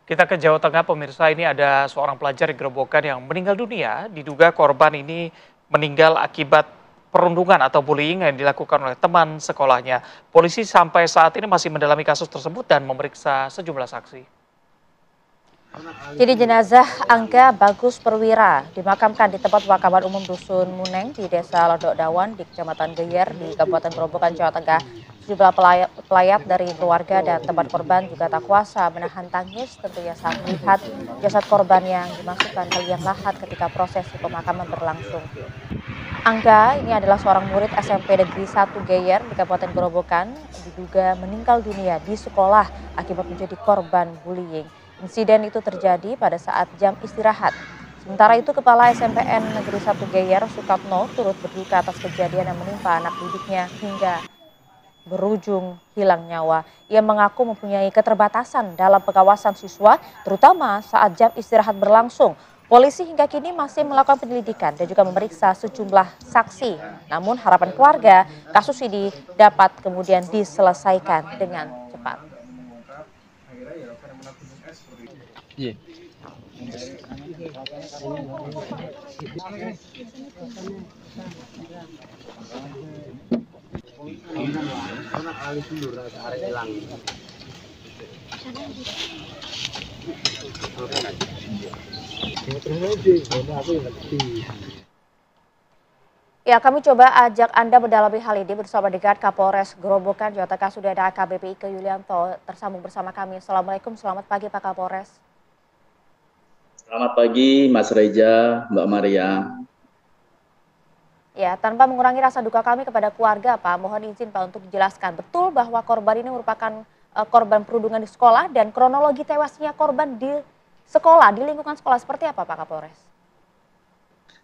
Kita ke Jawa Tengah, pemirsa. Ini ada seorang pelajar di Gerobokan yang meninggal dunia. Diduga korban ini meninggal akibat perundungan atau bullying yang dilakukan oleh teman sekolahnya. Polisi sampai saat ini masih mendalami kasus tersebut dan memeriksa sejumlah saksi. Jadi jenazah Angga Bagus Perwira dimakamkan di tempat pemakaman umum Dusun Muneng di Desa Lodok Dawan di Kecamatan Geyer di Kabupaten Gerobokan, Jawa Tengah. Sejumlah pelayat dari keluarga dan teman korban juga tak kuasa menahan tangis tentunya saat melihat jasad korban yang dimasukkan ke liang lahat ketika prosesi pemakaman berlangsung. Angga ini adalah seorang murid SMP Negeri 1 Geyer di Kabupaten Gerobokan, diduga meninggal dunia di sekolah akibat menjadi korban bullying. Insiden itu terjadi pada saat jam istirahat. Sementara itu Kepala SMPN Negeri 1 Geyer Sukatno turut berduka atas kejadian yang menimpa anak didiknya hingga berujung hilang nyawa. Ia mengaku mempunyai keterbatasan dalam pengawasan siswa, terutama saat jam istirahat berlangsung. Polisi hingga kini masih melakukan penyelidikan dan juga memeriksa sejumlah saksi. Namun harapan keluarga, kasus ini dapat kemudian diselesaikan dengan cepat. Iya. Ya, kami coba ajak Anda mendalami hal ini bersama dengan Kapolres Gerobokan, Jawa Tengah. Sudah ada AKBP Ike Yulianto tersambung bersama kami. Assalamualaikum, selamat pagi Pak Kapolres. Selamat pagi Mas Reza, Mbak Maria. Ya, tanpa mengurangi rasa duka kami kepada keluarga, Pak, mohon izin Pak untuk dijelaskan betul bahwa korban ini merupakan korban perundungan di sekolah dan kronologi tewasnya korban di sekolah, di lingkungan sekolah seperti apa Pak Kapolres?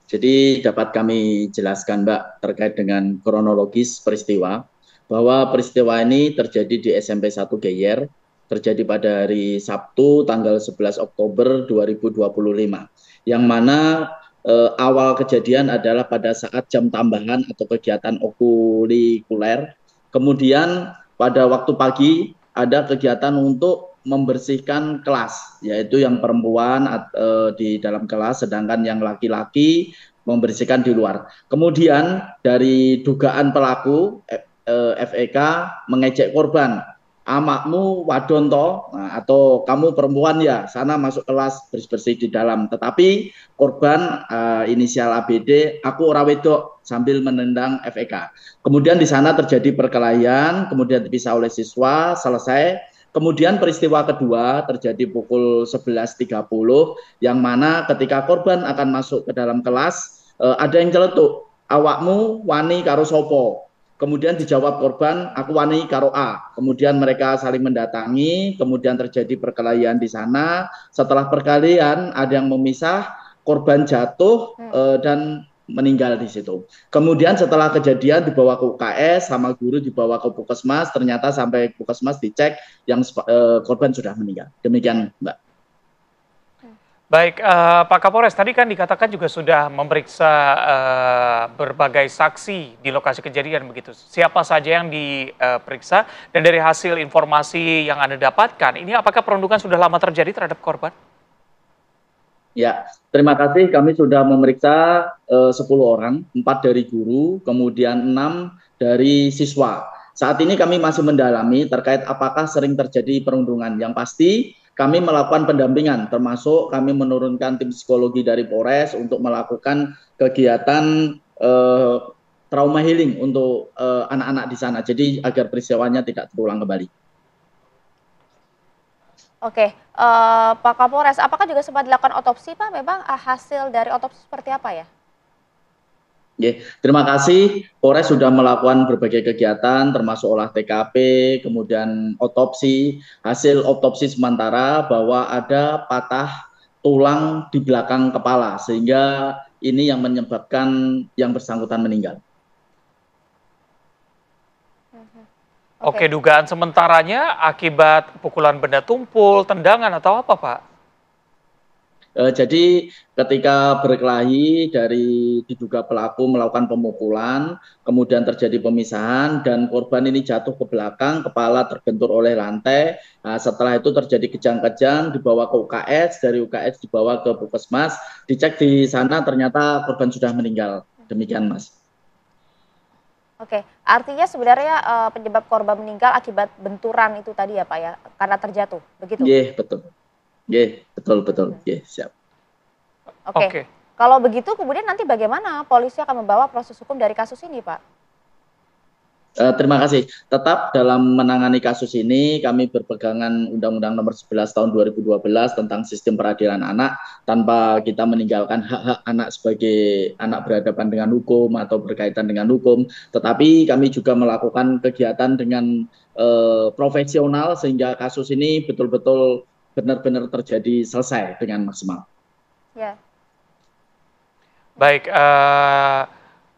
Jadi dapat kami jelaskan Mbak terkait dengan kronologis peristiwa, bahwa peristiwa ini terjadi di SMP 1 Geyer, terjadi pada hari Sabtu tanggal 11 Oktober 2025, yang mana awal kejadian adalah pada saat jam tambahan atau kegiatan okulikuler. Kemudian pada waktu pagi ada kegiatan untuk membersihkan kelas, yaitu yang perempuan di dalam kelas, sedangkan yang laki-laki membersihkan di luar. Kemudian dari dugaan pelaku, FEK mengejek korban, amakmu wadon toh, atau kamu perempuan ya, sana masuk kelas bersih-bersih di dalam. Tetapi korban inisial ABD, aku ora wedok, sambil menendang FEK. Kemudian di sana terjadi perkelahian, kemudian dipisah oleh siswa, selesai. Kemudian peristiwa kedua terjadi pukul 11.30, yang mana ketika korban akan masuk ke dalam kelas, ada yang celetuk, awakmu wani karo sopo. Kemudian dijawab korban, aku wani karo A. Kemudian mereka saling mendatangi, kemudian terjadi perkelahian di sana. Setelah perkelahian ada yang memisah, korban jatuh dan meninggal di situ. Kemudian setelah kejadian dibawa ke UKS, sama guru dibawa ke Puskesmas, ternyata sampai Puskesmas dicek yang korban sudah meninggal. Demikian Mbak. Baik, Pak Kapolres, tadi kan dikatakan juga sudah memeriksa berbagai saksi di lokasi kejadian begitu. Siapa saja yang diperiksa dan dari hasil informasi yang Anda dapatkan, ini apakah perundungan sudah lama terjadi terhadap korban? Ya, terima kasih. Kami sudah memeriksa 10 orang, 4 dari guru, kemudian 6 dari siswa. Saat ini kami masih mendalami terkait apakah sering terjadi perundungan. Yang pasti kami melakukan pendampingan, termasuk kami menurunkan tim psikologi dari Polres untuk melakukan kegiatan trauma healing untuk anak-anak di sana. Jadi agar peristiwanya tidak terulang kembali. Oke, Pak Kapolres, apakah juga sempat dilakukan otopsi Pak? Memang hasil dari otopsi seperti apa ya? Terima kasih. Polres sudah melakukan berbagai kegiatan termasuk olah TKP, kemudian otopsi. Hasil otopsi sementara bahwa ada patah tulang di belakang kepala, sehingga ini yang menyebabkan yang bersangkutan meninggal. Oke, dugaan sementaranya akibat pukulan benda tumpul, tendangan atau apa Pak? Jadi ketika berkelahi dari diduga pelaku melakukan pemukulan, kemudian terjadi pemisahan dan korban ini jatuh ke belakang, kepala terbentur oleh lantai. Nah, setelah itu terjadi kejang-kejang, dibawa ke UKS, dari UKS dibawa ke Puskesmas, dicek di sana ternyata korban sudah meninggal. Demikian, Mas. Oke, artinya sebenarnya penyebab korban meninggal akibat benturan itu tadi ya Pak ya, karena terjatuh, begitu? Nggih, betul. Nggih, betul betul. Mhm. Nggih, siap. Oke, Oke. kalau begitu kemudian nanti bagaimana polisi akan membawa proses hukum dari kasus ini Pak? Terima kasih. Tetap dalam menangani kasus ini kami berpegangan Undang-Undang Nomor 11 Tahun 2012 tentang Sistem Peradilan Anak tanpa kita meninggalkan hak-hak anak sebagai anak berhadapan dengan hukum atau berkaitan dengan hukum. Tetapi kami juga melakukan kegiatan dengan profesional sehingga kasus ini betul-betul benar-benar terjadi selesai dengan maksimal. Ya. Baik,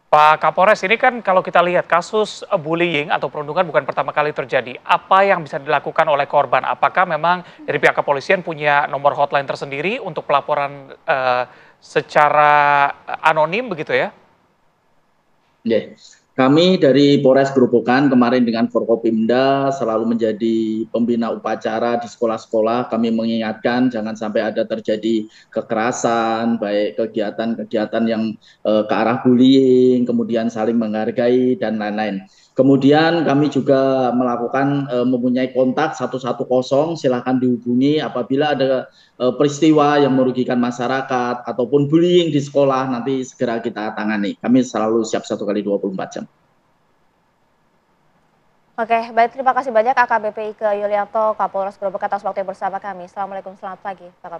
Pak Kapolres, ini kan kalau kita lihat kasus bullying atau perundungan bukan pertama kali terjadi. Apa yang bisa dilakukan oleh korban? Apakah memang dari pihak kepolisian punya nomor hotline tersendiri untuk pelaporan secara anonim begitu ya? Yes. Kami dari Polres Grobogan kemarin dengan Forkopimda selalu menjadi pembina upacara di sekolah-sekolah. Kami mengingatkan jangan sampai ada terjadi kekerasan, baik kegiatan-kegiatan yang ke arah bullying, kemudian saling menghargai dan lain-lain. Kemudian kami juga melakukan mempunyai kontak 110, silakan dihubungi apabila ada peristiwa yang merugikan masyarakat ataupun bullying di sekolah nanti segera kita tangani. Kami selalu siap 1 kali 24 jam. Oke, baik terima kasih banyak AKBP Ike Yulianto, Kapolres Grobogan atas waktu yang bersama kami. Assalamualaikum, selamat pagi Pak Kapolres.